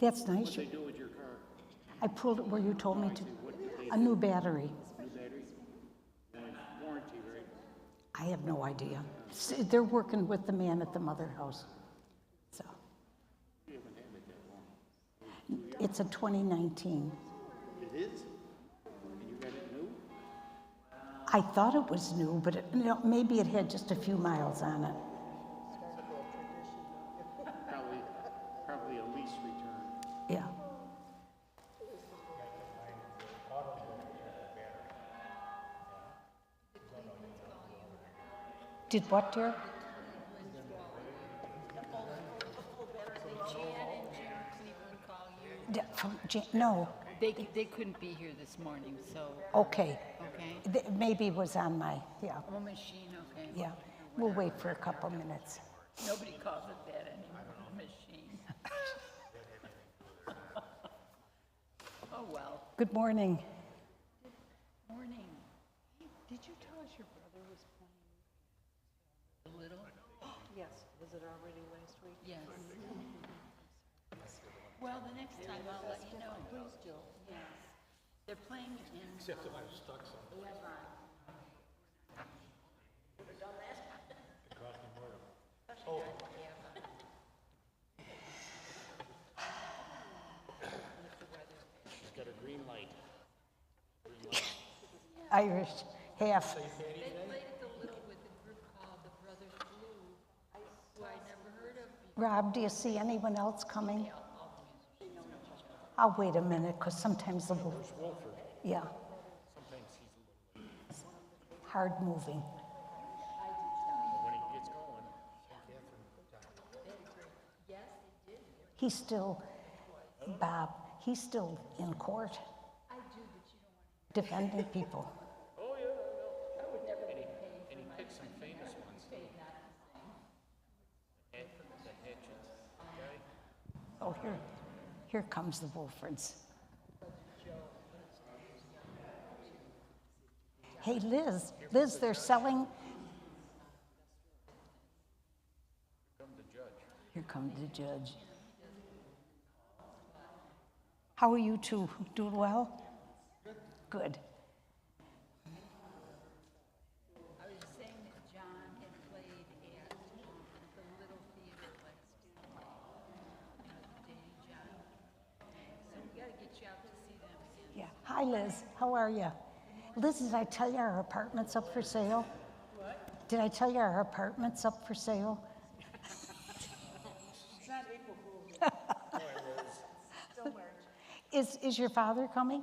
That's nice. What'd they do with your car? I pulled it where you told me to. What did they A new battery. New battery? Warranty, right? I have no idea. They're working with the man at the mother house. So You haven't had it that long. it's a 2019. It is? And you got it new? I thought it was new, but maybe it had just a few miles on it. Probably a lease return. Yeah. Did what, dear? No. They couldn't be here this morning, so. Okay. Okay. Maybe it was on my, yeah. Oh, machine, okay. Yeah. We'll wait for a couple minutes. Nobody calls it that anymore, machine. Oh, well. Good morning. Morning. Hey, did you tell us your brother was playing a little? Yes, was it already last week? Yes. Well, the next time I'll let you know. Please do. Yes. They're playing in. Except if I'm stuck somewhere. Oh. She's got a green light. Irish, half. They played at the Little with a group called the Brothers Blue, who I never heard of before. Rob, do you see anyone else coming? I'll wait a minute, because sometimes the, There's Wolford. yeah, Sometimes he's a little late. hard moving. But when he gets going, Yes, they did. He's still, Bob, he's still in court I do, but you don't want defending people. oh, yeah, I know. I would never be paid. And he picked some famous ones. to pay not to sing. The Hitchens guy. Oh, here comes the Wolfords. Hey, Liz, they're selling. Come the judge. Here comes the judge. How are you two? Doing well? Good. I was saying that John had played at the Little Theater last day, John. So we gotta get you out to see them again. Yeah. Hi, Liz. How are you? Liz, did I tell you our apartment's up for sale? What? Did I tell you our apartment's up for sale? It's not April Fool's Day. Still March. Is your father coming?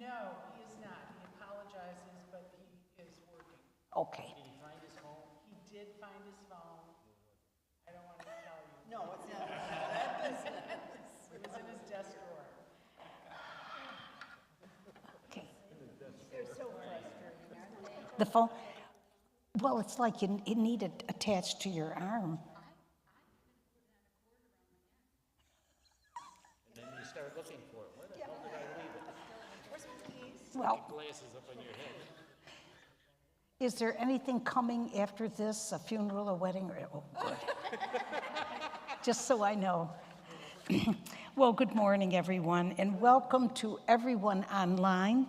No, he is not. He apologizes, but he is working. Okay. Did he find his phone? He did find his phone. I don't want to tell you. No, it's not that business. It was in his desk drawer. Okay. They're so frustrating, aren't they? The phone. Well, it's like you need it attached to your arm. And then you start looking for it. Where the hell did I leave it? Where's my keys? Well, Glasses up on your head. is there anything coming after this? A funeral, a wedding? Oh, good. Just so I know. Well, good morning, everyone, and welcome to everyone online,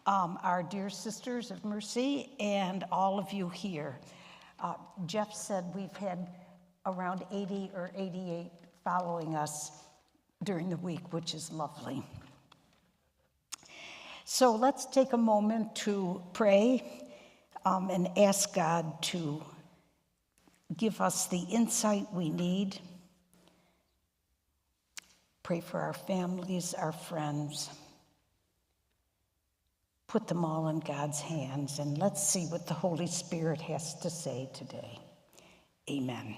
our dear sisters of mercy, and all of you here. Jeff said we've had around 80 or 88 following us during the week, which is lovely. So let's take a moment to pray and ask God to give us the insight we need. Pray for our families, our friends. Put them all in God's hands, and let's see what the Holy Spirit has to say today. Amen.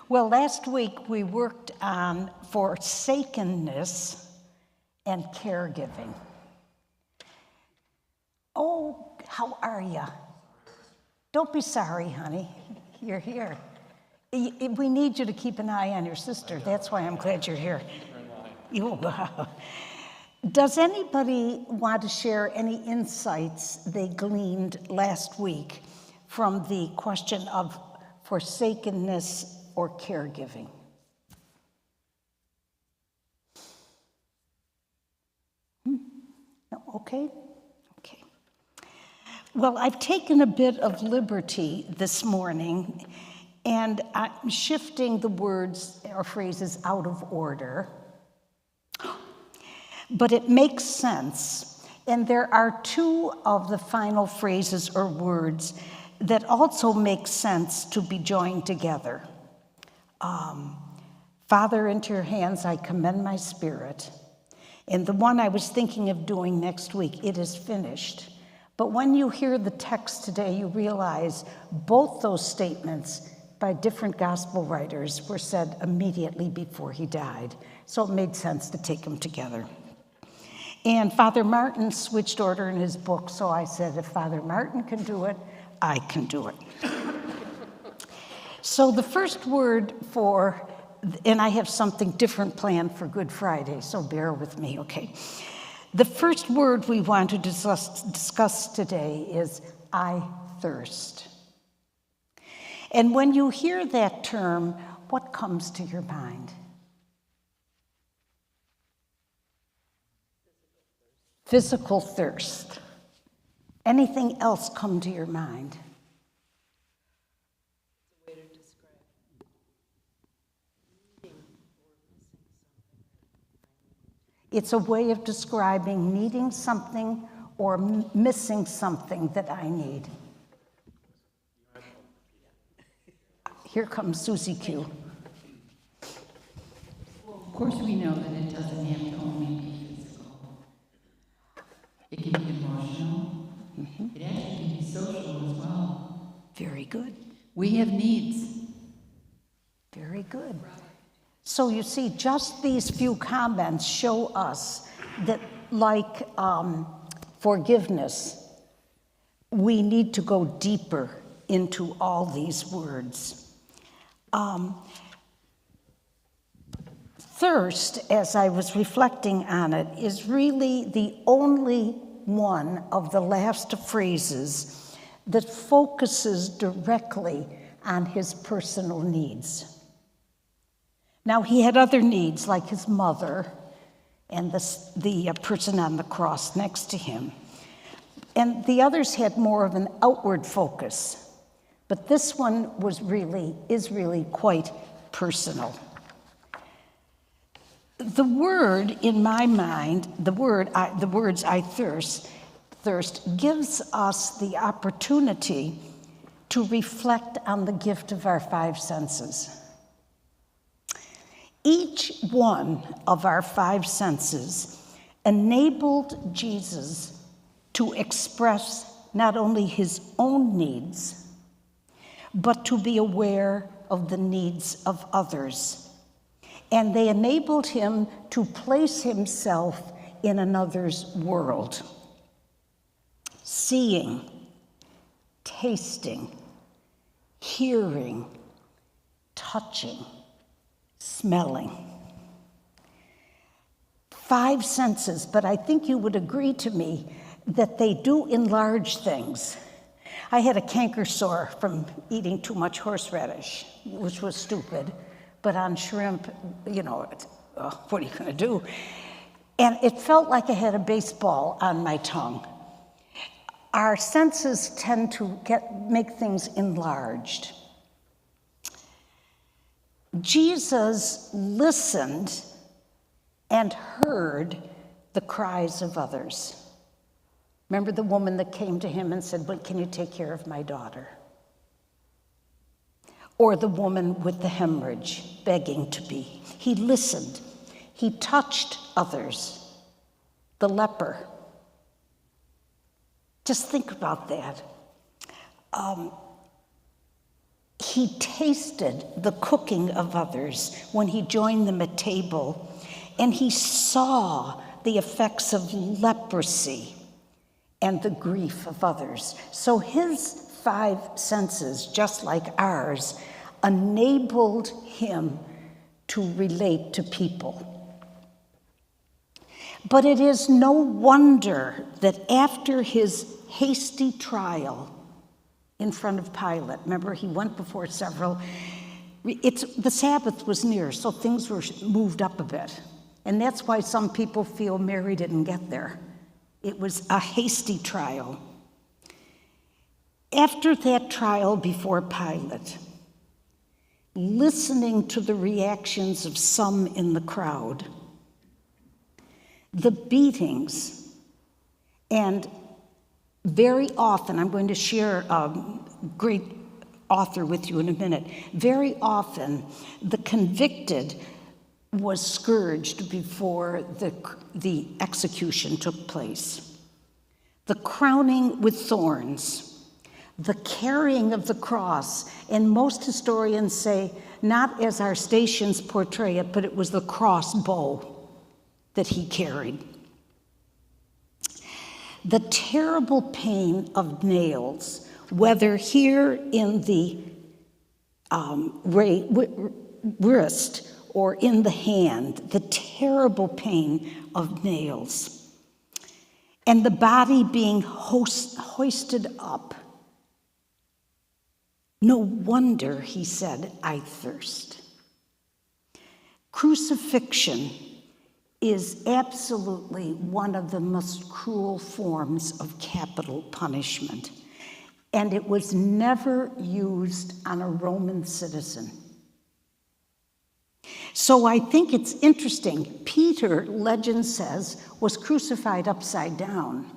Well, last week we worked on forsakenness and caregiving. Oh, how are you? Don't be sorry, honey. You're here. We need you to keep an eye on your sister. That's why I'm glad you're here. Does anybody want to share any insights they gleaned last week from the question of forsakenness or caregiving? Okay? Okay. Well, I've taken a bit of liberty this morning, and I'm shifting the words or phrases out of order. But it makes sense, and there are two of the final phrases or words that also make sense to be joined together. Father, into your hands I commend my spirit. And the one I was thinking of doing next week, it is finished. But when you hear the text today, you realize both those statements by different gospel writers were said immediately before he died. So it made sense to take them together. And Father Martin switched order in his book, so I said, if Father Martin can do it, I can do it. So the first word for, and I have something different planned for Good Friday, so bear with me, okay? The first word we want to discuss today is I thirst. And when you hear that term, what comes to your mind? Physical thirst. Anything else come to your mind? It's a way of describing needing something or missing something that I need. Here comes Susie Q. Of course, we know that it doesn't have to only be physical. It can be emotional. It actually can be social as well. Very good. We have needs. Very good. So you see, just these few comments show us that, like forgiveness, we need to go deeper into all these words. Thirst, as I was reflecting on it, is really the only one of the last phrases that focuses directly on his personal needs. Now, he had other needs, like his mother and the person on the cross next to him. And the others had more of an outward focus. But this one is really quite personal. The word in my mind, the words I thirst gives us the opportunity to reflect on the gift of our five senses. Each one of our five senses enabled Jesus to express not only his own needs, but to be aware of the needs of others. And they enabled him to place himself in another's world. Seeing, tasting, hearing, touching, smelling. Five senses, but I think you would agree to me that they do enlarge things. I had a canker sore from eating too much horseradish, which was stupid, but on shrimp, what are you going to do? And it felt like I had a baseball on my tongue. Our senses tend to make things enlarged. Jesus listened and heard the cries of others. Remember the woman that came to him and said, "But can you take care of my daughter?" Or the woman with the hemorrhage begging to be. He listened. He touched others. The leper. Just think about that. He tasted the cooking of others when he joined them at table, and he saw the effects of leprosy and the grief of others. So his five senses, just like ours, enabled him to relate to people. But it is no wonder that after his hasty trial in front of Pilate, remember he went before several, the Sabbath was near, so things were moved up a bit. And that's why some people feel Mary didn't get there, It was a hasty trial. After that trial before Pilate, listening to the reactions of some in the crowd, the beatings, and very often, I'm going to share a great author with you in a minute, very often the convicted was scourged before the execution took place. The crowning with thorns, the carrying of the cross, and most historians say, not as our stations portray it, but it was the crossbow that he carried. The terrible pain of nails, whether here in the wrist or in the hand, the terrible pain of nails, and the body being hoisted up. No wonder he said, "I thirst." Crucifixion is absolutely one of the most cruel forms of capital punishment, and it was never used on a Roman citizen. So I think it's interesting. Peter, legend says, was crucified upside down.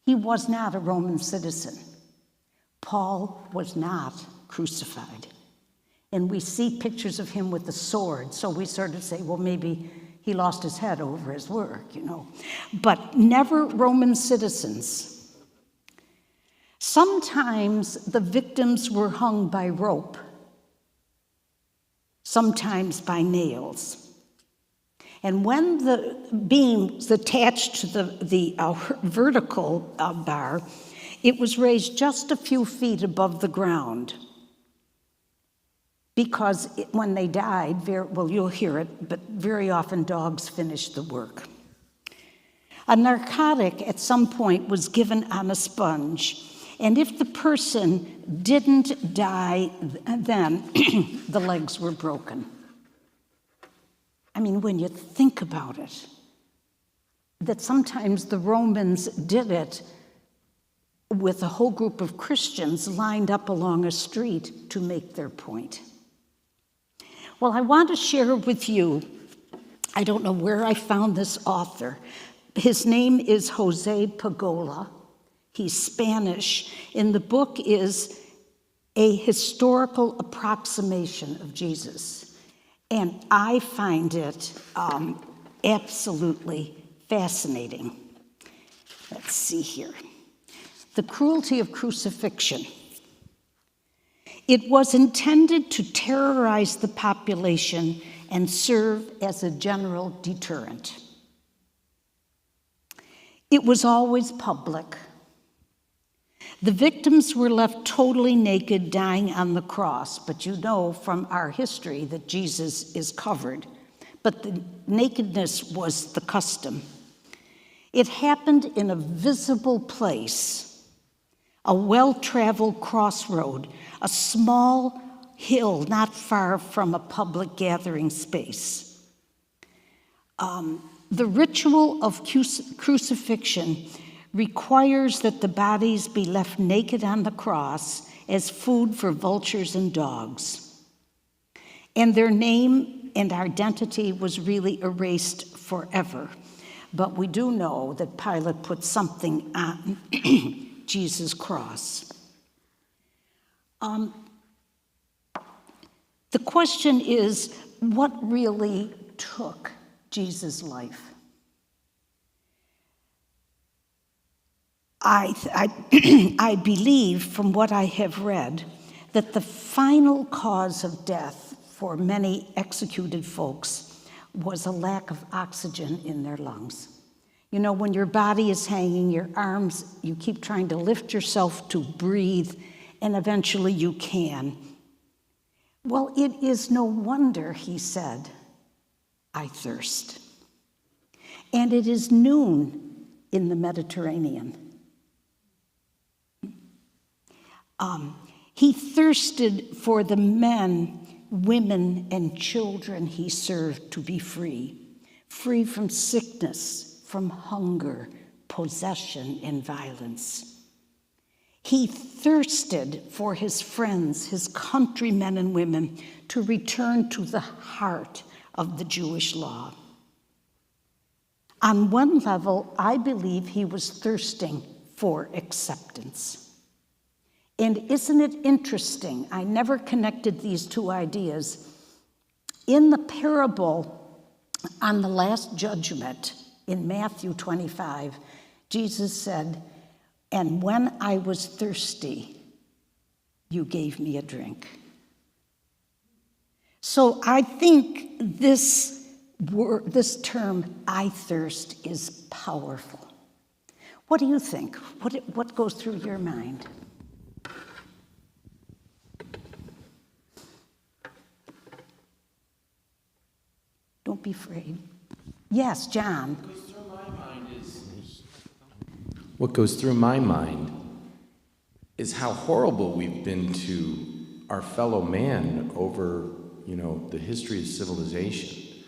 He was not a Roman citizen. Paul was not crucified. And we see pictures of him with a sword, so we sort of say, well, maybe he lost his head over his work, But never Roman citizens. Sometimes the victims were hung by rope, sometimes by nails. And when the beams attached to the vertical bar, it was raised just a few feet above the ground. Because when they died, you'll hear it, but very often dogs finished the work. A narcotic at some point was given on a sponge, and if the person didn't die then, the legs were broken. I mean, when you think about it, that sometimes the Romans did it with a whole group of Christians lined up along a street to make their point. Well, I want to share with you, I don't know where I found this author. His name is Jose Pagola. He's Spanish, and the book is A Historical Approximation of Jesus. And I find it absolutely fascinating. Let's see here. The cruelty of crucifixion. It was intended to terrorize the population and serve as a general deterrent. It was always public. The victims were left totally naked, dying on the cross, but you know from our history that Jesus is covered. But the nakedness was the custom. It happened in a visible place, a well-traveled crossroad, a small hill not far from a public gathering space. The ritual of crucifixion requires that the bodies be left naked on the cross as food for vultures and dogs. And their name and identity was really erased forever. But we do know that Pilate put something on Jesus' cross. The question is, what really took Jesus' life? I believe, from what I have read, that the final cause of death for many executed folks was a lack of oxygen in their lungs. You know, when your body is hanging, your arms, you keep trying to lift yourself to breathe, and eventually you can. Well, it is no wonder he said, "I thirst." And it is noon in the Mediterranean. He thirsted for the men, women, and children he served to be free from sickness, from hunger, possession, and violence. He thirsted for his friends, his countrymen and women, to return to the heart of the Jewish law. On one level, I believe he was thirsting for acceptance. And isn't it interesting? I never connected these two ideas. In the parable on the Last Judgment in Matthew 25, Jesus said, "And when I was thirsty, you gave me a drink." So I think this term, "I thirst," is powerful. What do you think? What goes through your mind? Don't be afraid. Yes, John. What goes through my mind is how horrible we've been to our fellow man over, the history of civilization.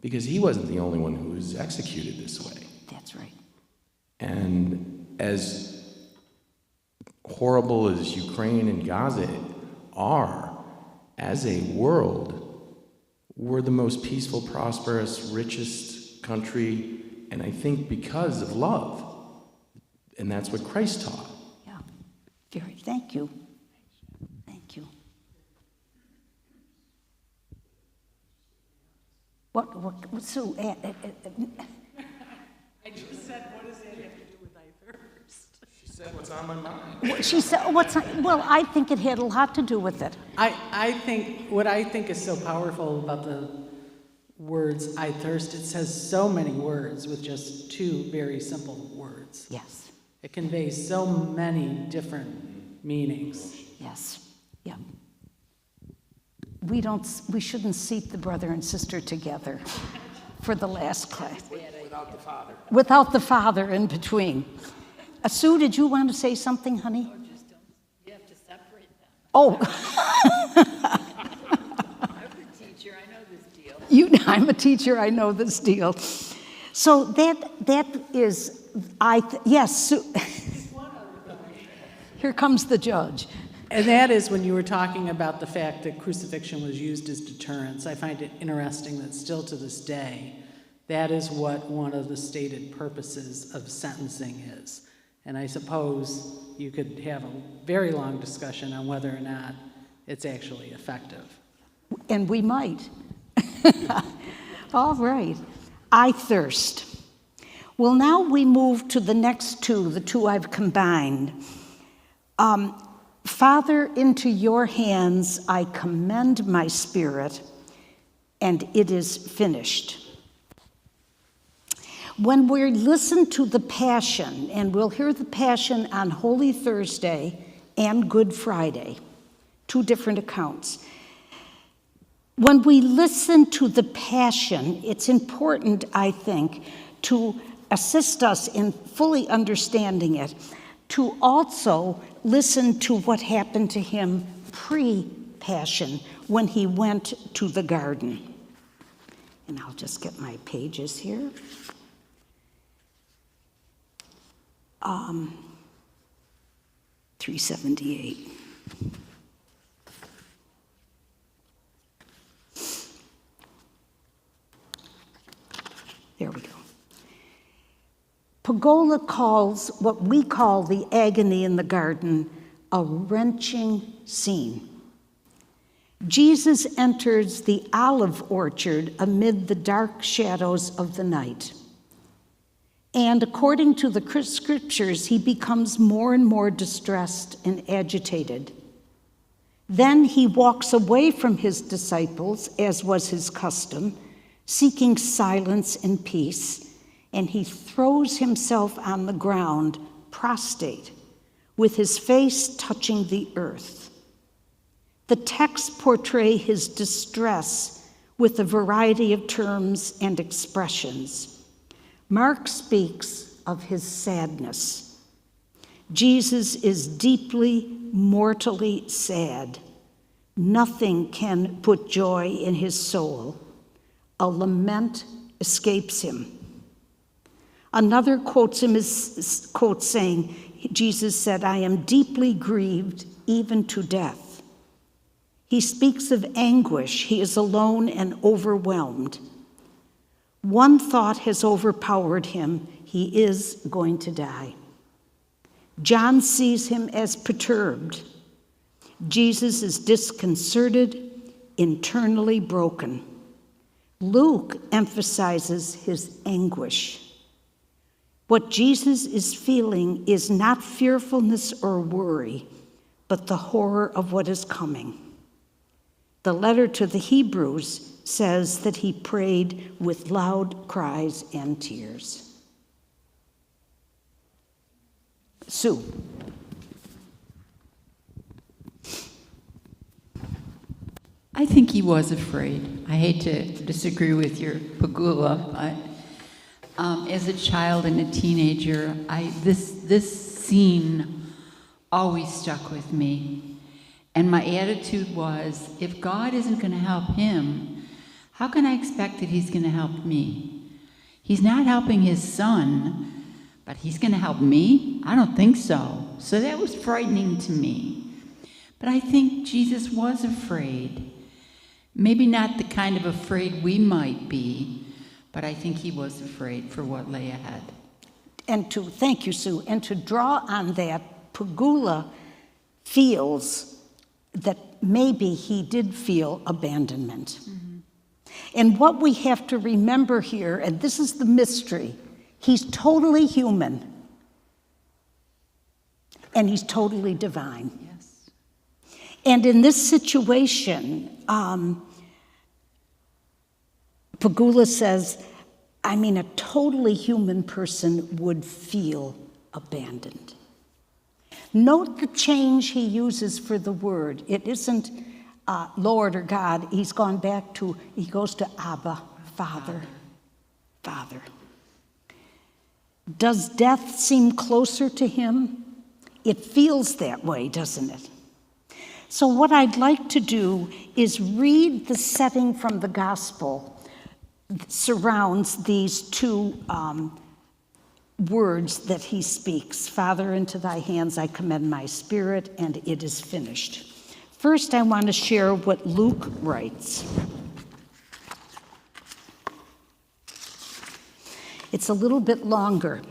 Because he wasn't the only one who was executed this way. That's right. And as horrible as Ukraine and Gaza are, as a world, we're the most peaceful, prosperous, richest country, and I think because of love. And that's what Christ taught. Yeah. Thank you. Thank you. So, I just said, what does that have to do with I thirst? She said what's on my mind. she said, well, I think it had a lot to do with it. I think, what I think is so powerful about the words I thirst, it says so many words with just two very simple words. Yes. It conveys so many different meanings. Yes. Yeah. We shouldn't seat the brother and sister together for the last class. Without the Father. Without the Father in between. Sue, did you want to say something, honey? Or just don't, you have to separate them. Oh. I'm a teacher, I know this deal. I'm a teacher, I know this deal. So that is, yes, Sue. Here comes the judge. And that is when you were talking about the fact that crucifixion was used as deterrence. I find it interesting that still to this day, that is what one of the stated purposes of sentencing is. And I suppose you could have a very long discussion on whether or not it's actually effective. And we might. All right. I thirst. Well, now we move to the next two, the two I've combined. Father, into your hands I commend my spirit, and it is finished. When we listen to the Passion, and we'll hear the Passion on Holy Thursday and Good Friday, two different accounts. When we listen to the Passion, it's important, I think, to assist us in fully understanding it, to also listen to what happened to him pre-Passion when he went to the garden. And I'll just get my pages here. 378. There we go. Pagola calls what we call the agony in the garden a wrenching scene. Jesus enters the olive orchard amid the dark shadows of the night. And according to the scriptures, he becomes more and more distressed and agitated. Then he walks away from his disciples, as was his custom, seeking silence and peace, and he throws himself on the ground, prostrate, with his face touching the earth. The texts portray his distress with a variety of terms and expressions. Mark speaks of his sadness. Jesus is deeply, mortally sad. Nothing can put joy in his soul. A lament escapes him. Another quotes him as quotes saying, Jesus said, "I am deeply grieved, even to death." He speaks of anguish. He is alone and overwhelmed. One thought has overpowered him. He is going to die. John sees him as perturbed. Jesus is disconcerted, internally broken. Luke emphasizes his anguish. What Jesus is feeling is not fearfulness or worry, but the horror of what is coming. The letter to the Hebrews says that he prayed with loud cries and tears. Sue. I think he was afraid. I hate to disagree with your Pagula, but as a child and a teenager, this scene always stuck with me. And my attitude was, if God isn't going to help him, how can I expect that he's going to help me? He's not helping his son, but he's going to help me? I don't think so. So that was frightening to me. But I think Jesus was afraid. Maybe not the kind of afraid we might be, but I think he was afraid for what lay ahead. Thank you, Sue. And to draw on that, Pagula feels that maybe he did feel abandonment. Mm-hmm. And what we have to remember here, and this is the mystery, he's totally human, and he's totally divine. Yes. And in this situation, Pagula says, I mean, a totally human person would feel abandoned. Note the change he uses for the word. It isn't Lord or God. He goes to Abba, Father, Father. Does death seem closer to him? It feels that way, doesn't it? So what I'd like to do is read the setting from the gospel that surrounds these two words that he speaks. Father, into thy hands I commend my spirit, and it is finished. First, I want to share what Luke writes. It's a little bit longer.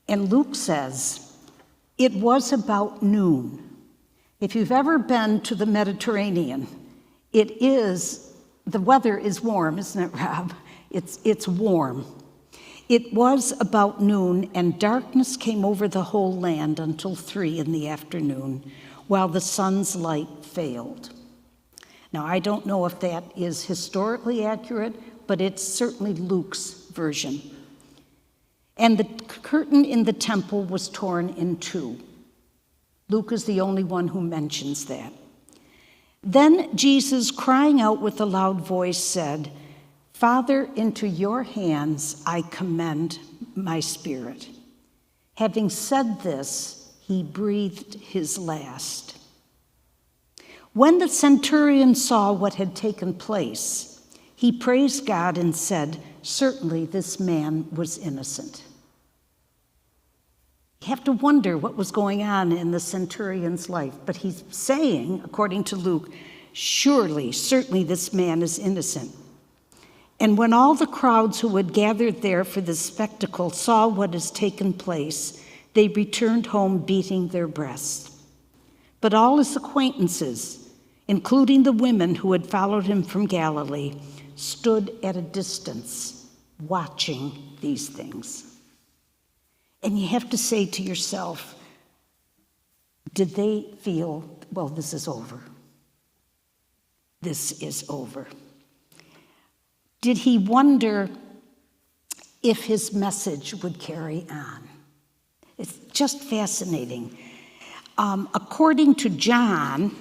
And Luke says, it was about noon. If you've ever been to the Mediterranean, the weather is warm, isn't it, Rob? It's warm. It was about noon, and darkness came over the whole land until 3 p.m, while the sun's light failed. Now, I don't know if that is historically accurate, but it's certainly Luke's version. And the curtain in the temple was torn in 2. Luke is the only one who mentions that. Then Jesus, crying out with a loud voice, said, Father, into your hands I commend my spirit. Having said this, he breathed his last. When the centurion saw what had taken place, he praised God and said, certainly this man was innocent. You have to wonder what was going on in the centurion's life, but he's saying, according to Luke, certainly this man is innocent. And when all the crowds who had gathered there for the spectacle saw what has taken place, they returned home beating their breasts. But all his acquaintances, including the women who had followed him from Galilee, stood at a distance watching these things. And you have to say to yourself, did they feel, well, this is over? This is over. Did he wonder if his message would carry on? It's just fascinating. According to John,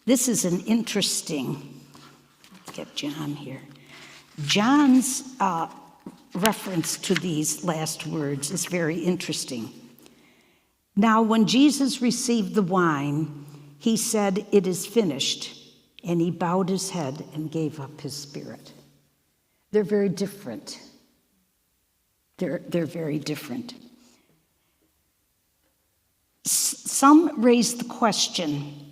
this is an interesting, let's get John here. John's reference to these last words is very interesting. Now, when Jesus received the wine, he said, it is finished, and he bowed his head and gave up his spirit. They're very different. They're very different. Some raise the question,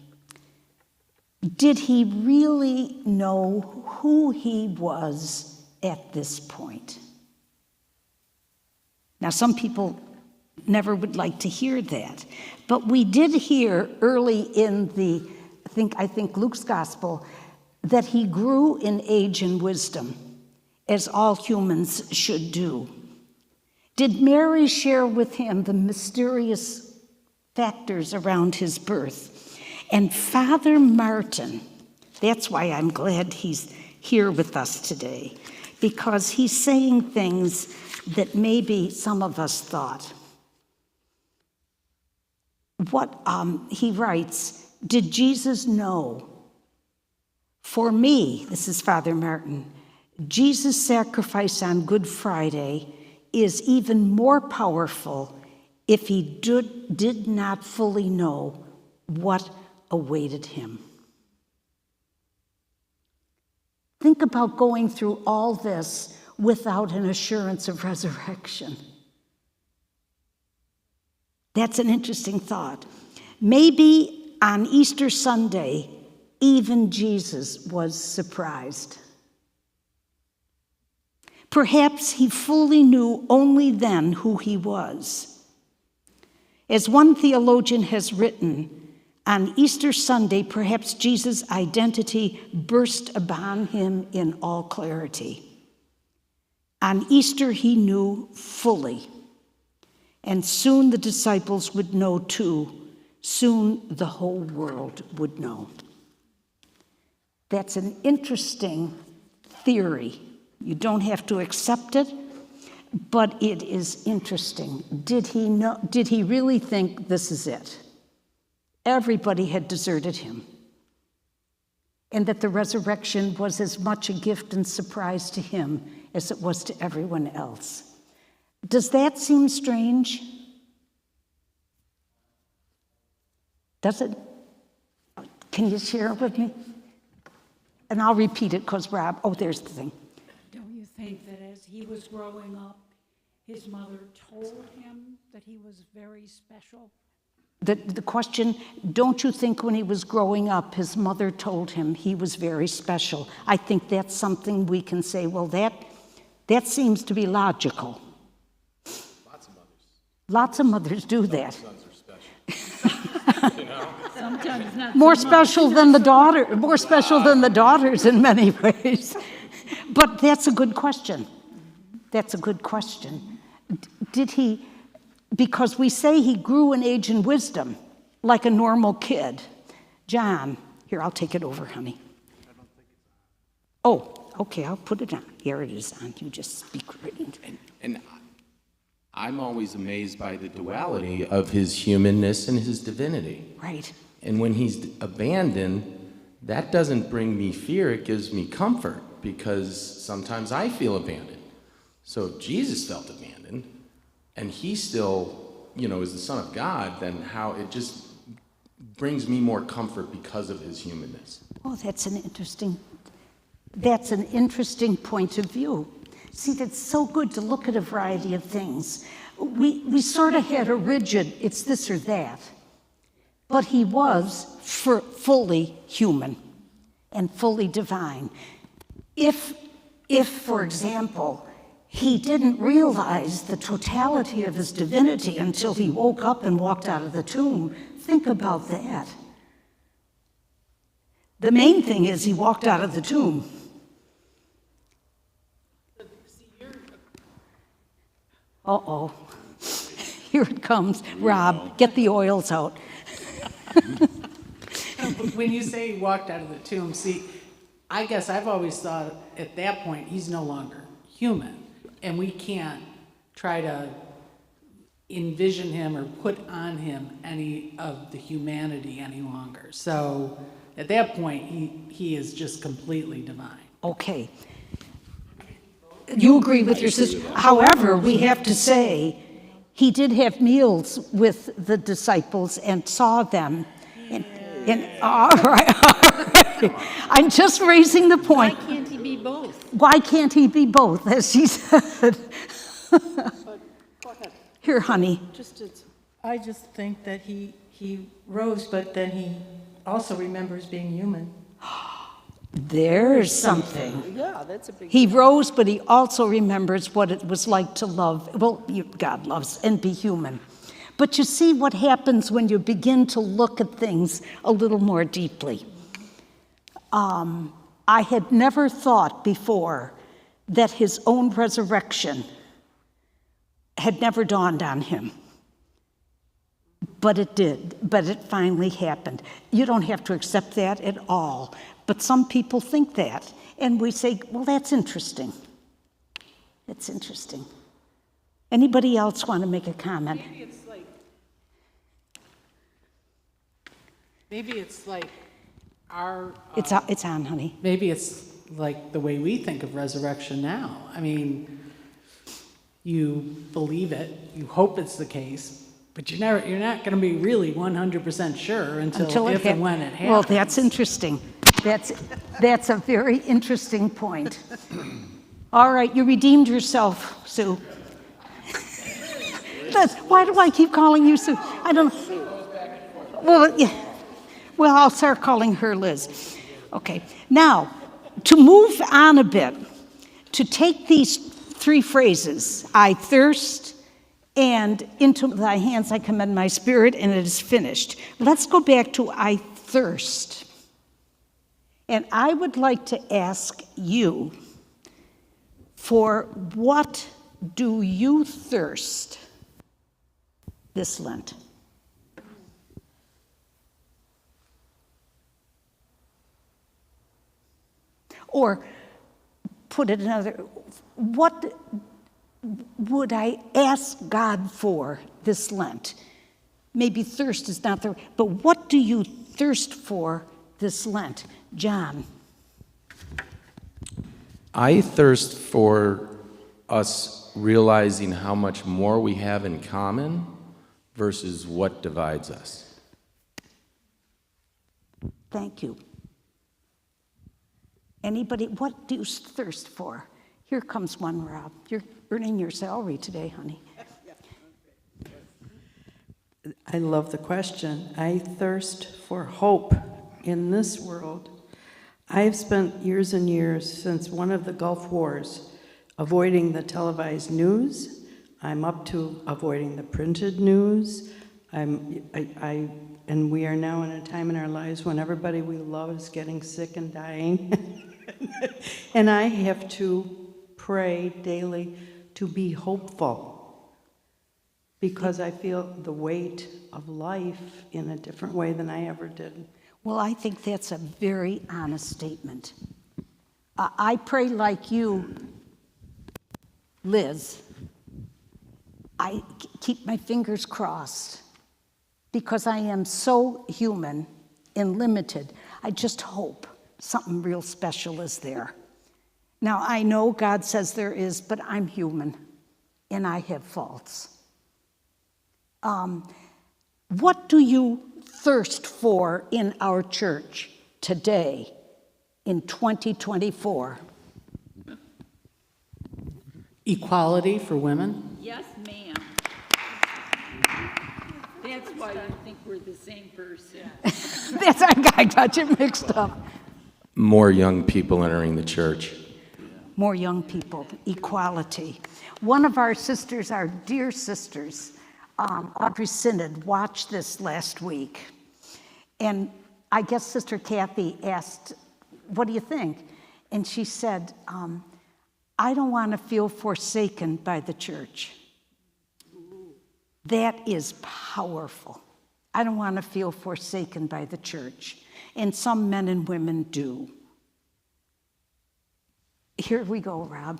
did he really know who he was at this point? Now, some people never would like to hear that, but we did hear early in the, I think Luke's gospel, that he grew in age and wisdom, as all humans should do. Did Mary share with him the mysterious factors around his birth? And Father Martin, that's why I'm glad he's here with us today, because he's saying things that maybe some of us thought. He writes, did Jesus know? For me, this is Father Martin, Jesus' sacrifice on Good Friday is even more powerful if he did not fully know what awaited him. Think about going through all this without an assurance of resurrection. That's an interesting thought. Maybe on Easter Sunday, even Jesus was surprised. Perhaps he fully knew only then who he was. As one theologian has written, on Easter Sunday, perhaps Jesus' identity burst upon him in all clarity. On Easter, he knew fully. And soon the disciples would know too. Soon the whole world would know. That's an interesting theory. You don't have to accept it, but it is interesting. Did he really think this is it? Everybody had deserted him. And that the resurrection was as much a gift and surprise to him as it was to everyone else. Does that seem strange? Does it? Can you share it with me? And I'll repeat it because there's the thing. Don't you think that as he was growing up, his mother told him that he was very special? The question, don't you think when he was growing up, his mother told him he was very special? I think that's something we can say, well, that seems to be logical. Lots of mothers do that. Sons are special. You know? Sometimes not More so much. special than the daughters in many ways. But that's a good question. That's a good question. Did he, because we say he grew in age and wisdom like a normal kid. John, here, I'll take it over, honey. Oh, okay, I'll put it on. Here it is on. You just speak right into it. And I'm always amazed by the duality of his humanness and his divinity. Right. And when he's abandoned, that doesn't bring me fear, it gives me comfort, because sometimes I feel abandoned. So if Jesus felt abandoned, and he still, is the Son of God, then how it just brings me more comfort because of his humanness. Oh, that's an interesting point of view. See, that's so good to look at a variety of things. We sort of had a rigid, it's this or that. But he was fully human and fully divine. If, for example, he didn't realize the totality of his divinity until he woke up and walked out of the tomb, think about that. The main thing is he walked out of the tomb. Uh-oh. Here it comes. Rob, get the oils out. When you say he walked out of the tomb, see, I guess I've always thought at that point he's no longer human, and we can't try to envision him or put on him any of the humanity any longer. So at that point, he is just completely divine. Okay. You agree with your sister. However, we have to say he did have meals with the disciples and saw them. All right. I'm just raising the point. Why can't he be both? Why can't he be both, as she said? Here, honey. I just think that he rose, but then he also remembers being human. There's something. Yeah, that's a big. He rose, but he also remembers what it was like to love. Well, God loves and be human. But you see what happens when you begin to look at things a little more deeply. I had never thought before that his own resurrection had never dawned on him. But it did. But it finally happened. You don't have to accept that at all. But some people think that. And we say, well, that's interesting. It's interesting. Anybody else want to make a comment? Maybe it's like our. It's on, honey. Maybe it's like the way we think of resurrection now. I mean, you believe it, you hope it's the case, but you're not going to be really 100% sure until if and when it happens. Well, that's interesting. That's a very interesting point. All right, you redeemed yourself, Sue. Why do I keep calling you Sue? I don't. Well, yeah. Well, I'll start calling her Liz. Okay. Now, to move on a bit, to take these three phrases, I thirst, and into thy hands I commend my spirit, and it is finished. Let's go back to I thirst. And I would like to ask you, for what do you thirst this Lent? Or put it another, what would I ask God for this Lent? Maybe thirst is not the, but what do you thirst for this Lent? John. I thirst for us realizing how much more we have in common versus what divides us. Thank you. Anybody, what do you thirst for? Here comes one, Rob. You're earning your salary today, honey. I love the question. I thirst for hope in this world. I have spent years and years since one of the Gulf Wars avoiding the televised news. I'm up to avoiding the printed news. And we are now in a time in our lives when everybody we love is getting sick and dying. And I have to pray daily to be hopeful because I feel the weight of life in a different way than I ever did. Well, I think that's a very honest statement. I pray like you, Liz. I keep my fingers crossed because I am so human and limited. I just hope something real special is there. Now, I know God says there is, but I'm human and I have faults. What do you thirst for in our church today in 2024? Equality for women? Yes, ma'am. That's why you think we're the same person. I got you mixed up. More young people entering the church. More young people, equality. One of our sisters, our dear sisters, Audrey Synod, watched this last week. And I guess Sister Kathy asked, what do you think? And she said, I don't want to feel forsaken by the church. That is powerful. I don't want to feel forsaken by the church. And some men and women do. Here we go, Rob.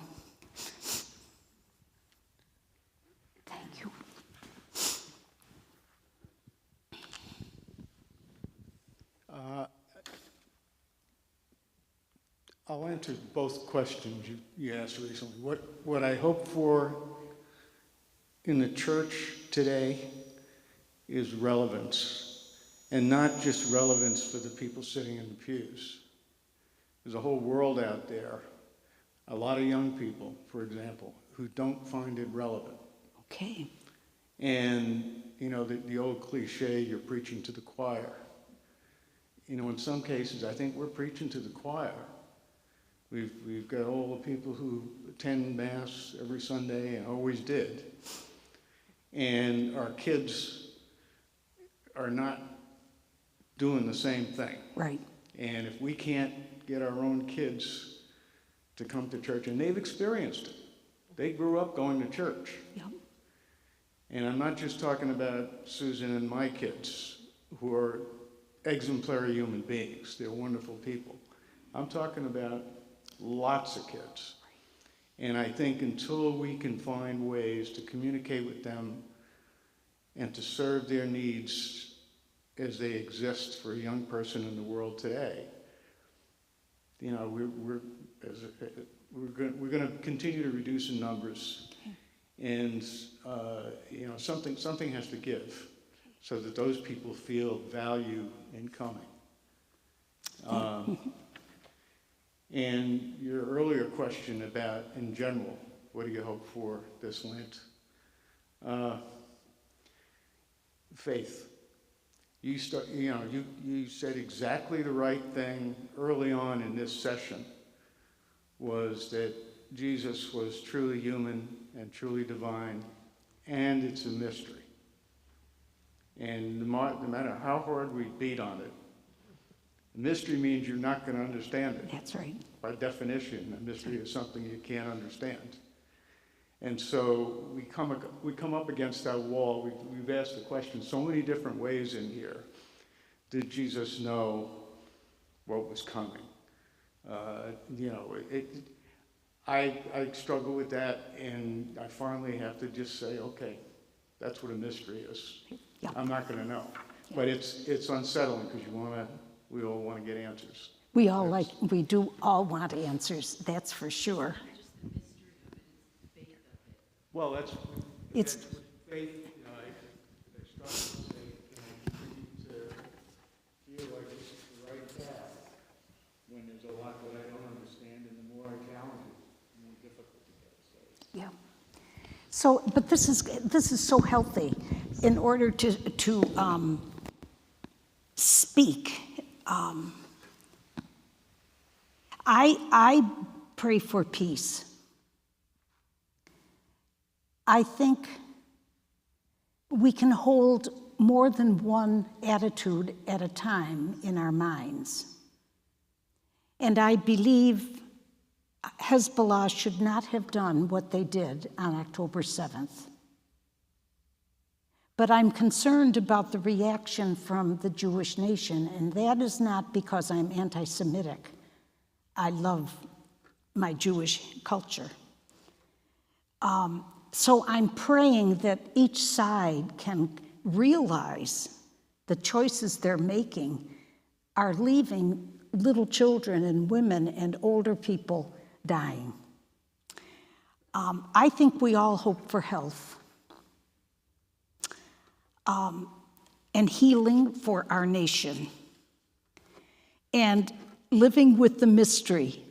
Thank you. I'll answer both questions you asked recently. What I hope for in the church today is relevance, and not just relevance for the people sitting in the pews. There's a whole world out there, a lot of young people, for example, who don't find it relevant. Okay. And, you know, the old cliche, you're preaching to the choir. You know, in some cases, I think we're preaching to the choir. We've got all the people who attend Mass every Sunday and always did. And our kids are not doing the same thing. Right. And if we can't get our own kids to come to church, and they've experienced it. They grew up going to church. Yep. And I'm not just talking about Susan and my kids, who are exemplary human beings. They're wonderful people. I'm talking about lots of kids. And I think until we can find ways to communicate with them and to serve their needs as they exist for a young person in the world today, you know, we're going to continue to reduce in numbers, and you know, something has to give, so that those people feel value in coming. And your earlier question about, in general, what do you hope for this Lent? Faith. You said exactly the right thing early on in this session, was that Jesus was truly human and truly divine, and it's a mystery. And no matter how hard we beat on it, mystery means you're not going to understand it. That's right. By definition, a mystery is something you can't understand. And so we come up against that wall. We've asked the question so many different ways in here. Did Jesus know what was coming? You know, I struggle with that, and I finally have to just say, okay, that's what a mystery is. Yeah. I'm not going to know, but it's unsettling because we all want to get answers. We do all want answers, that's for sure. Well, that's It's with faith. You know, I struggle to say, can I continue to feel like this is the right path when there's a lot that I don't understand, and the more I challenge it, the more difficult it gets. So. Yeah. So, but this is so healthy. In order to speak, I pray for peace. I think we can hold more than one attitude at a time in our minds. And I believe Hezbollah should not have done what they did on October 7th. But I'm concerned about the reaction from the Jewish nation, and that is not because I'm anti-Semitic. I love my Jewish culture. So I'm praying that each side can realize the choices they're making are leaving little children and women and older people dying. I think we all hope for health and healing for our nation, and living with the mystery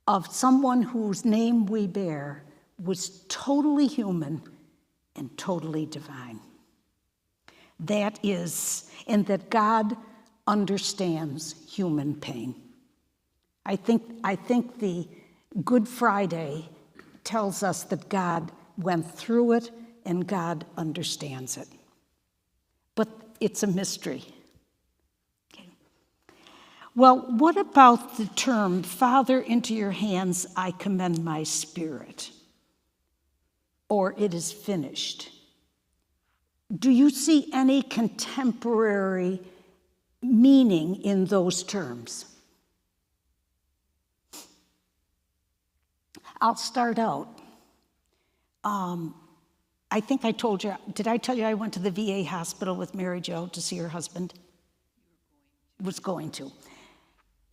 of someone whose name we bear was totally human and totally divine. That is, and that God understands human pain. I think the Good Friday tells us that God went through it and God understands it. But it's a mystery. Okay. Well, what about the term, Father, into your hands I commend my spirit, or it is finished? Do you see any contemporary meaning in those terms? I'll start out. I think I told you, did I tell you I went to the VA hospital with Mary Jo to see her husband? Was going to.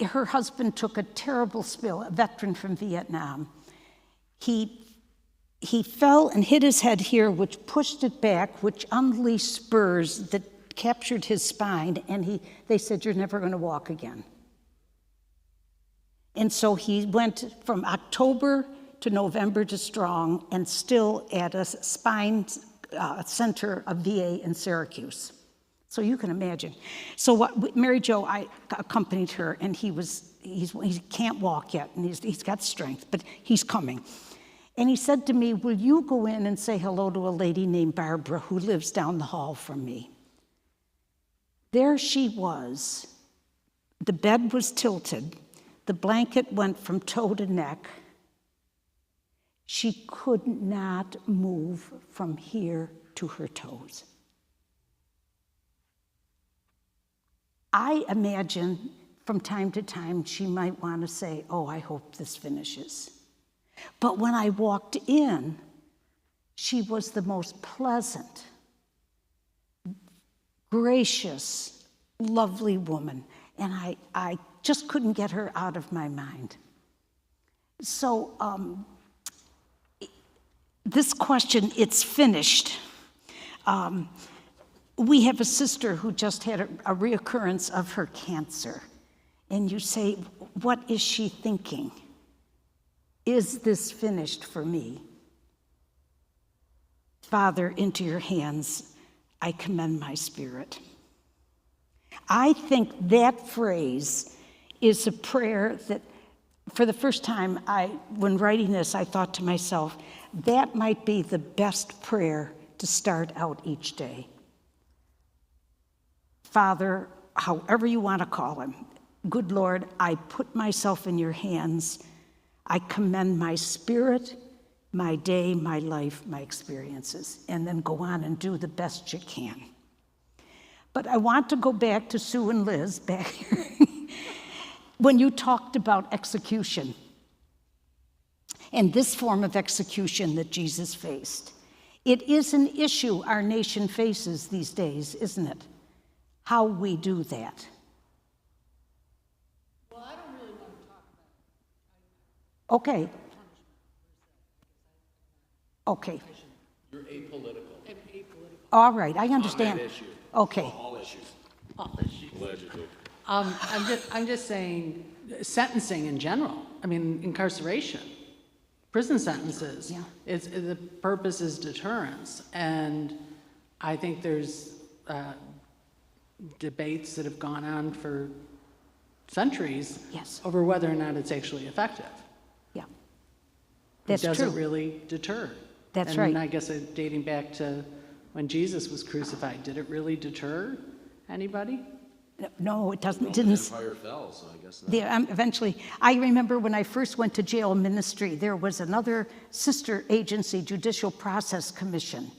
Her husband took a terrible spill, a veteran from Vietnam. He fell and hit his head here, which pushed it back, which unleashed spurs that captured his spine, and they said, you're never going to walk again. And so he went from October to November to strong, and still at a spine center of VA in Syracuse. So you can imagine. So Mary Jo, I accompanied her, and he can't walk yet, and he's got strength, but he's coming. And he said to me, will you go in and say hello to a lady named Barbara who lives down the hall from me? There she was. The bed was tilted. The blanket went from toe to neck. She could not move from here to her toes. I imagine from time to time she might want to say, oh, I hope this finishes. But when I walked in, she was the most pleasant, gracious, lovely woman. And I just couldn't get her out of my mind. So this question, it's finished. We have a sister who just had a reoccurrence of her cancer. And you say, what is she thinking? Is this finished for me? Father, into your hands I commend my spirit. I think that phrase is a prayer that, for the first time, when writing this, I thought to myself, that might be the best prayer to start out each day. Father, however you want to call him, good Lord, I put myself in your hands. I commend my spirit, my day, my life, my experiences, and then go on and do the best you can. But I want to go back to Sue and Liz back here. When you talked about execution and this form of execution that Jesus faced, it is an issue our nation faces these days, isn't it? How we do that. Well, I don't really want to talk about it. Okay. Okay. You're apolitical. I'm apolitical. All right, I understand. On that issue. Okay. All issues. All issues. Allegedly. I'm just saying, sentencing in general. I mean, incarceration, prison sentences. Yeah. The purpose is deterrence, and I think there's debates that have gone on for centuries. Yes. Over whether or not it's actually effective. Yeah. That's true. It doesn't really deter. That's and right. I guess dating back to when Jesus was crucified, did it really deter anybody? No, it doesn't. The Didn't. Empire fell, so I guess not. Yeah, eventually, I remember when I first went to jail ministry, there was another sister agency, Judicial Process Commission,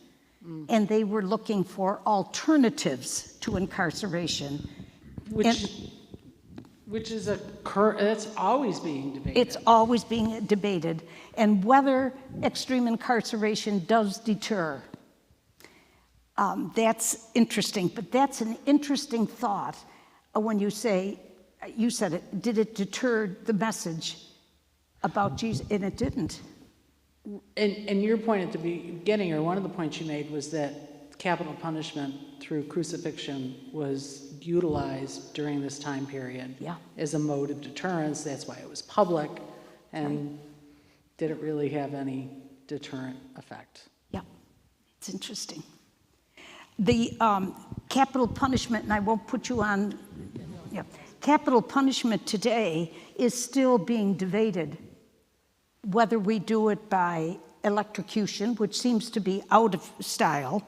and they were looking for alternatives to incarceration. Which is that's always being debated. It's always being debated, and whether extreme incarceration does deter. That's interesting, but that's an interesting thought when you say, you said it, did it deter the message about Jesus? And it didn't. And your point at the beginning, or one of the points you made, was that capital punishment through crucifixion was utilized during this time period as a mode of deterrence. That's why it was public, and did it really have any deterrent effect? Yeah, it's interesting. The capital punishment, and I won't put you on, capital punishment today is still being debated, whether we do it by electrocution, which seems to be out of style,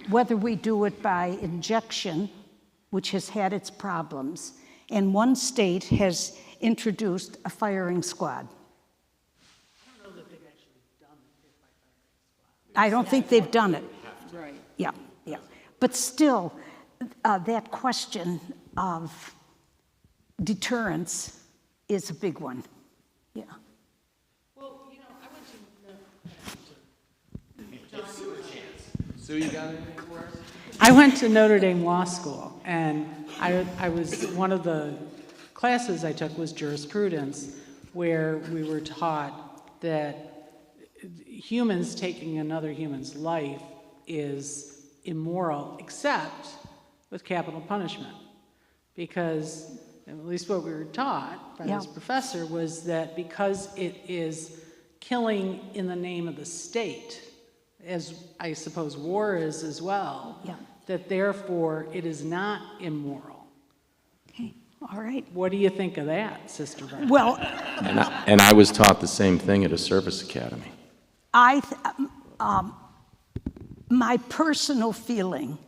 whether we do it by injection, which has had its problems, and one state has introduced a firing squad. I don't know that they've actually done it by firing squad. I don't think they've done it. Right. Yeah. But still, that question of deterrence is a big one. Yeah. Well, you know, I went to Sue, you got anything for us? I went to Notre Dame Law School, and I was, one of the classes I took was jurisprudence, where we were taught that humans taking another human's life is immoral, except with capital punishment. Because, at least what we were taught by this professor, was that because it is killing in the name of the state, as I suppose war is as well, Yeah. that therefore it is not immoral. Okay, all right. What do you think of that, Sister Barbara? Well, And I was taught the same thing at a service academy. My personal feeling,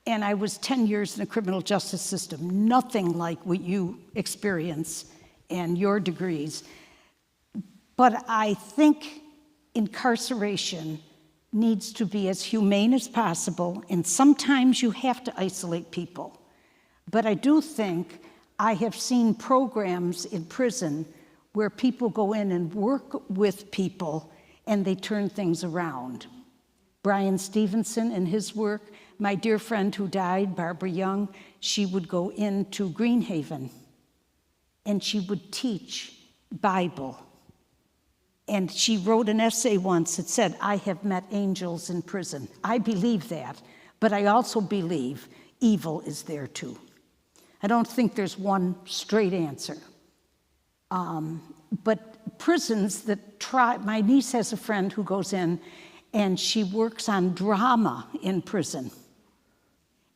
and I was 10 years in the criminal justice system, nothing like what you experience and your degrees, but I think incarceration needs to be as humane as possible, and sometimes you have to isolate people. But I do think I have seen programs in prison where people go in and work with people and they turn things around. Brian Stevenson and his work, my dear friend who died, Barbara Young, she would go into Greenhaven and she would teach Bible. And she wrote an essay once that said, I have met angels in prison. I believe that, but I also believe evil is there too. I don't think there's one straight answer. But prisons that try, my niece has a friend who goes in and she works on drama in prison.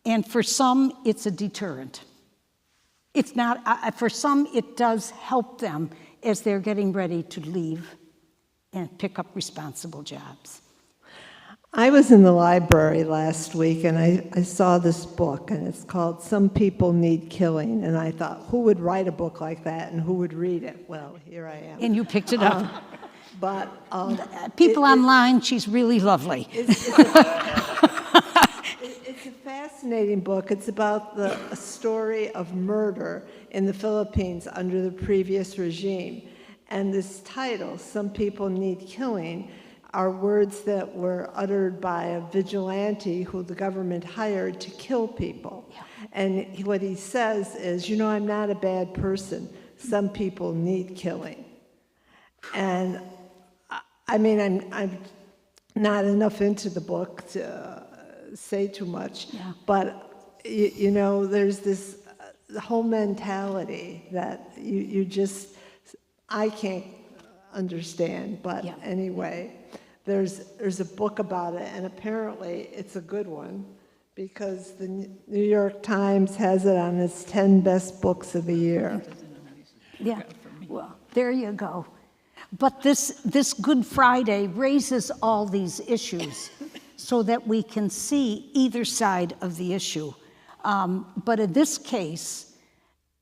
And for some, it's a deterrent. It's not, for some, it does help them as they're getting ready to leave and pick up responsible jobs. I was in the library last week and I saw this book and it's called Some People Need Killing, and I thought, who would write a book like that and who would read it? Well, here I am. And you picked it up. But People online, she's really lovely. it's a fascinating book. It's about a story of murder in the Philippines under the previous regime. And this title, Some People Need Killing, are words that were uttered by a vigilante who the government hired to kill people. Yeah. And what he says is, you know, I'm not a bad person. Some people need killing. And I mean, I'm not enough into the book to say too much, but you know, there's this whole mentality that you just, I can't understand, but anyway, there's a book about it, and apparently it's a good one because the New York Times has it on its 10 best books of the year. Yeah, well, there you go. But this Good Friday raises all these issues so that we can see either side of the issue. But in this case,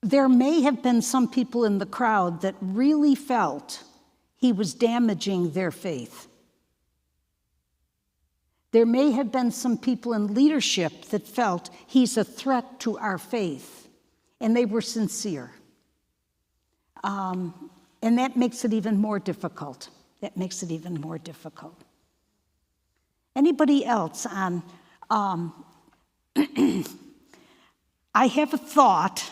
there may have been some people in the crowd that really felt he was damaging their faith. There may have been some people in leadership that felt he's a threat to our faith, and they were sincere. And that makes it even more difficult. That makes it even more difficult. Anybody else on, I have a thought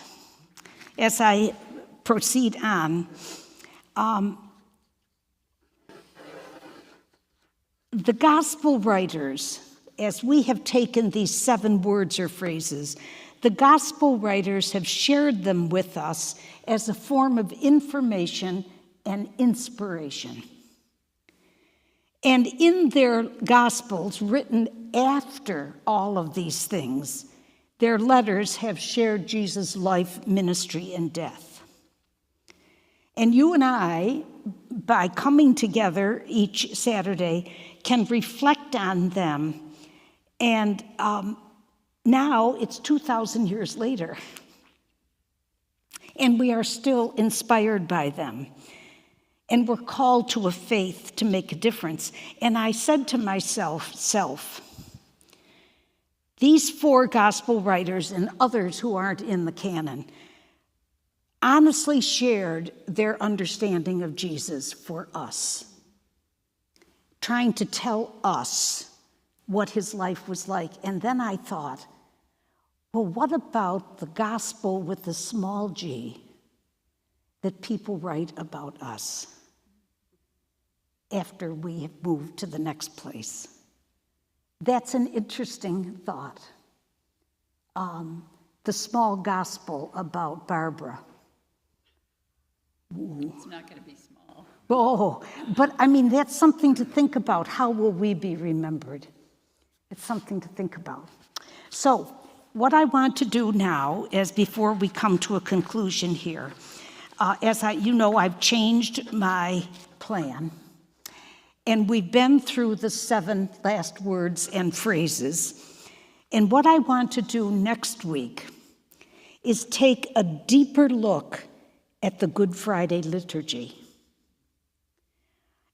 as I proceed on. The gospel writers, as we have taken these 7 words or phrases, the gospel writers have shared them with us as a form of information and inspiration. And in their gospels, written after all of these things, their letters have shared Jesus' life, ministry, and death. And you and I, by coming together each Saturday, can reflect on them. And now it's 2,000 years later. And we are still inspired by them. And we're called to a faith to make a difference. And I said to myself, these 4 gospel writers and others who aren't in the canon honestly shared their understanding of Jesus for us, trying to tell us what his life was like. And then I thought, well, what about the gospel with the small g that people write about us after we have moved to the next place? That's an interesting thought. The small gospel about Barbara. It's not going to be small. Oh, but I mean, that's something to think about. How will we be remembered? It's something to think about. So, what I want to do now is, before we come to a conclusion here, I've changed my plan. And we've been through the 7 last words and phrases. And what I want to do next week is take a deeper look at the Good Friday liturgy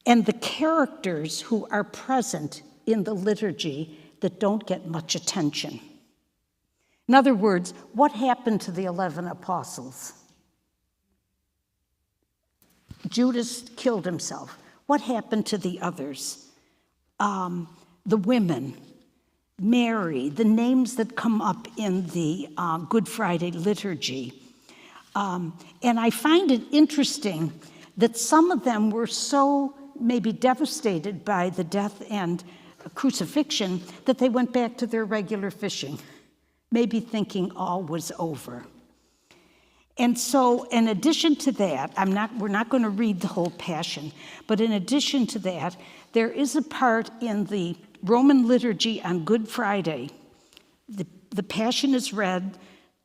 and the characters who are present in the liturgy that don't get much attention. In other words, what happened to the 11 apostles? Judas killed himself. What happened to the others? The women, Mary, the names that come up in the Good Friday liturgy. And I find it interesting that some of them were so maybe devastated by the death and crucifixion that they went back to their regular fishing, maybe thinking all was over. And so, in addition to that, we're not going to read the whole Passion, but in addition to that, there is a part in the Roman liturgy on Good Friday. The Passion is read,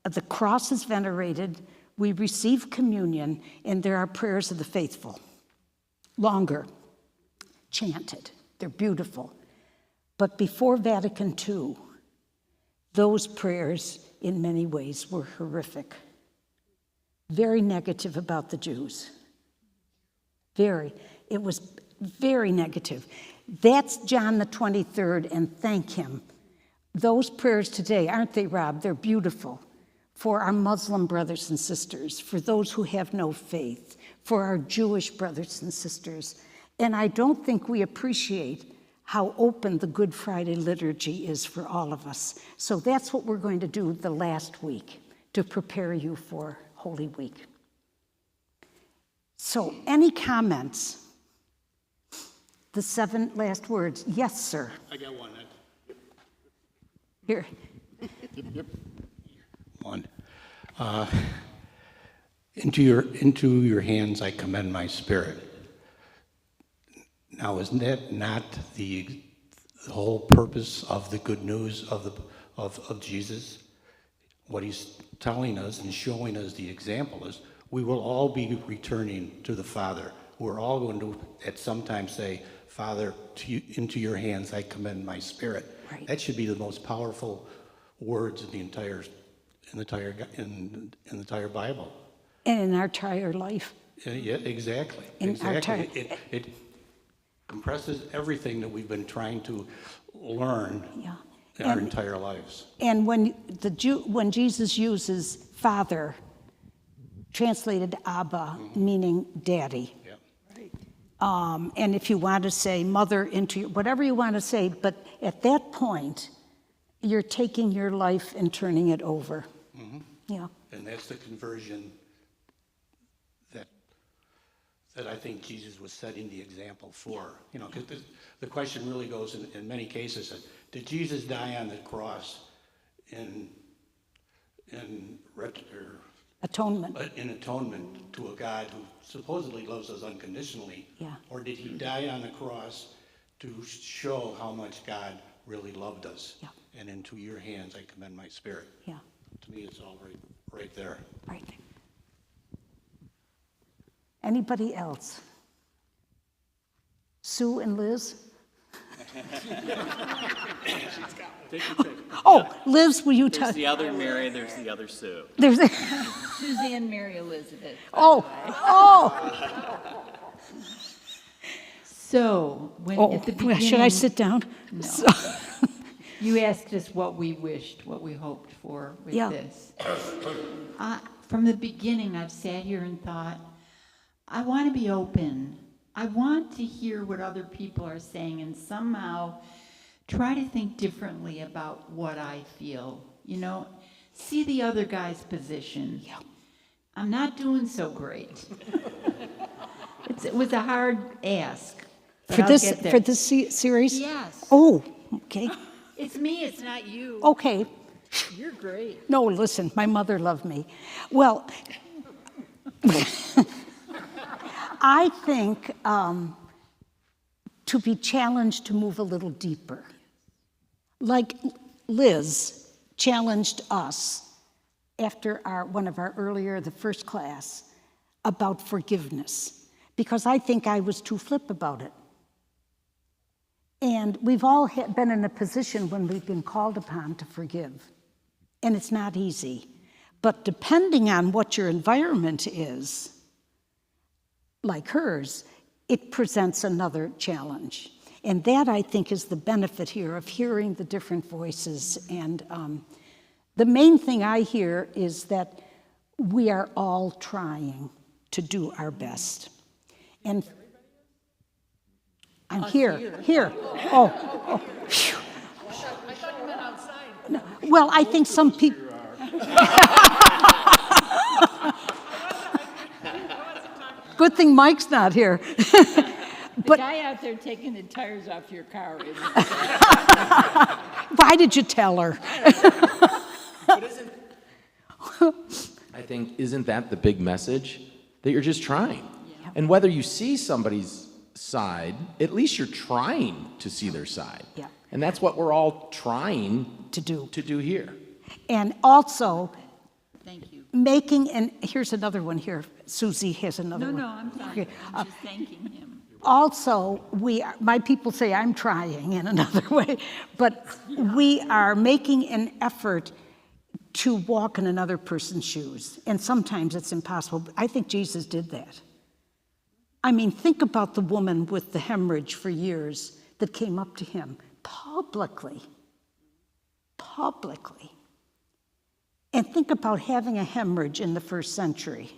the cross is venerated, we receive communion, and there are prayers of the faithful. Longer, chanted. They're beautiful. But before Vatican II, those prayers, in many ways, were horrific. Very negative about the Jews. It was very negative. That's John the 23rd, and thank him. Those prayers today, aren't they, Rob? They're beautiful. For our Muslim brothers and sisters, for those who have no faith, for our Jewish brothers and sisters. And I don't think we appreciate how open the Good Friday liturgy is for all of us. So that's what we're going to do the last week to prepare you for Holy Week. So, any comments? The 7 last words. Yes, sir. I got one. Here. Yep. One. Into your hands I commend my spirit. Now, isn't that not the whole purpose of the good news of Jesus? What he's telling us and showing us the example is we will all be returning to the Father. We're all going to at some time say, Father, into your hands I commend my spirit. Right. That should be the most powerful words in the entire Bible. And in our entire life. Yeah, exactly. It compresses everything that we've been trying to learn our entire lives. And when Jesus uses Father, translated Abba, meaning daddy. Yeah. And if you want to say mother into whatever you want to say, but at that point, you're taking your life and turning it over. Mm-hmm. Yeah. And that's the conversion that I think Jesus was setting the example for. You know, because the question really goes in many cases, did Jesus die on the cross in atonement to a God who supposedly loves us unconditionally? Yeah. Or did he die on the cross to show how much God really loved us? Yeah. And into your hands I commend my spirit. Yeah. To me, it's all right there. Right. Anybody else? Sue and Liz? Oh, Liz, will you tell? There's the other Mary, there's the other Sue. There's Suzanne Mary Elizabeth. oh. So, at the beginning, Should I sit down? No. So- You asked us what we wished, what we hoped for with this. From the beginning, I've sat here and thought, I want to be open. I want to hear what other people are saying and somehow try to think differently about what I feel. You know, see the other guy's position. Yeah. I'm not doing so great. It was a hard ask. but For I'll this get there. for this series? Yes. Oh, okay. It's me, it's not you. Okay. You're great. No, listen, my mother loved me. Well, I think to be challenged to move a little deeper. Like Liz challenged us after one of our earlier, the first class, about forgiveness, because I think I was too flip about it. And we've all been in a position when we've been called upon to forgive, and it's not easy. But depending on what your environment is, like hers, it presents another challenge. And that, I think, is the benefit here of hearing the different voices. And the main thing I hear is that we are all trying to do our best. And I'm here. Oh. Phew. I thought you meant outside. No, well, I think some people. Good thing Mike's not here. The guy out there taking the tires off your car is. Why did you tell her? I think, isn't that the big message? That you're just trying. Yeah. And whether you see somebody's side, at least you're trying to see their side. Yeah. And that's what we're all trying To do here. And also, Thank you. and here's another one here. Susie has another one. No, I'm fine. Okay. I'm just thanking him. Also, my people say I'm trying in another way, but we are making an effort to walk in another person's shoes. And sometimes it's impossible. I think Jesus did that. I mean, think about the woman with the hemorrhage for years that came up to him publicly. And think about having a hemorrhage in the first century.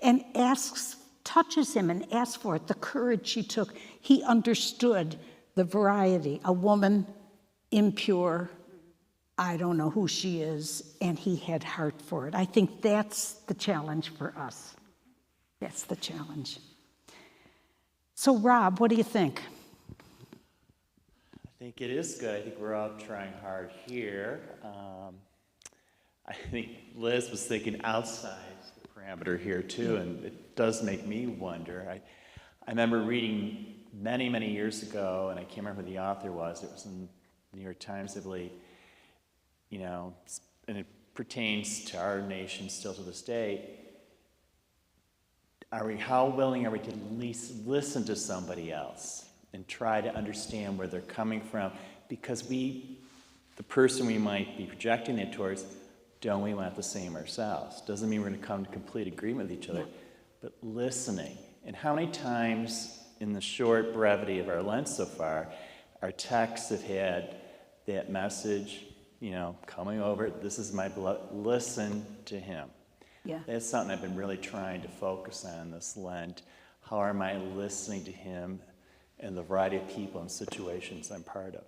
And touches him and asks for it, the courage she took. He understood the variety. A woman, impure, I don't know who she is, and he had heart for it. I think that's the challenge for us. That's the challenge. So, Rob, what do you think? I think it is good. I think we're all trying hard here. I think Liz was thinking outside the parameter here too, and it does make me wonder. I remember reading many, many years ago, and I can't remember who the author was. It was in the New York Times, I believe. And it pertains to our nation still to this day. How willing are we to at least listen to somebody else and try to understand where they're coming from? Because the person we might be projecting it towards, don't we want the same ourselves? Doesn't mean we're going to come to complete agreement with each other, but listening. And how many times in the short brevity of our Lent so far, our texts have had that message, coming over, this is my beloved, listen to him. Yeah. That's something I've been really trying to focus on this Lent. How am I listening to him and the variety of people and situations I'm part of?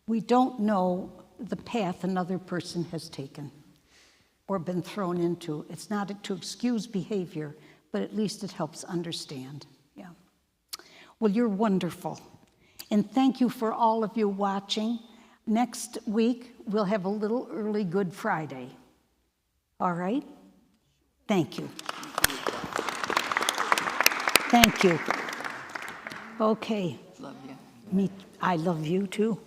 We don't know the path another person has taken or been thrown into. It's not to excuse behavior, but at least it helps understand. Yeah. Well, you're wonderful. And thank you for all of you watching. Next week, we'll have a little early Good Friday. All right? Thank you. Thank you. Okay. Love you. I love you too.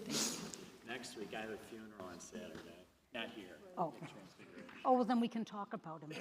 Next week, I have a funeral on Saturday. Not here. Oh, well, then we can talk about him.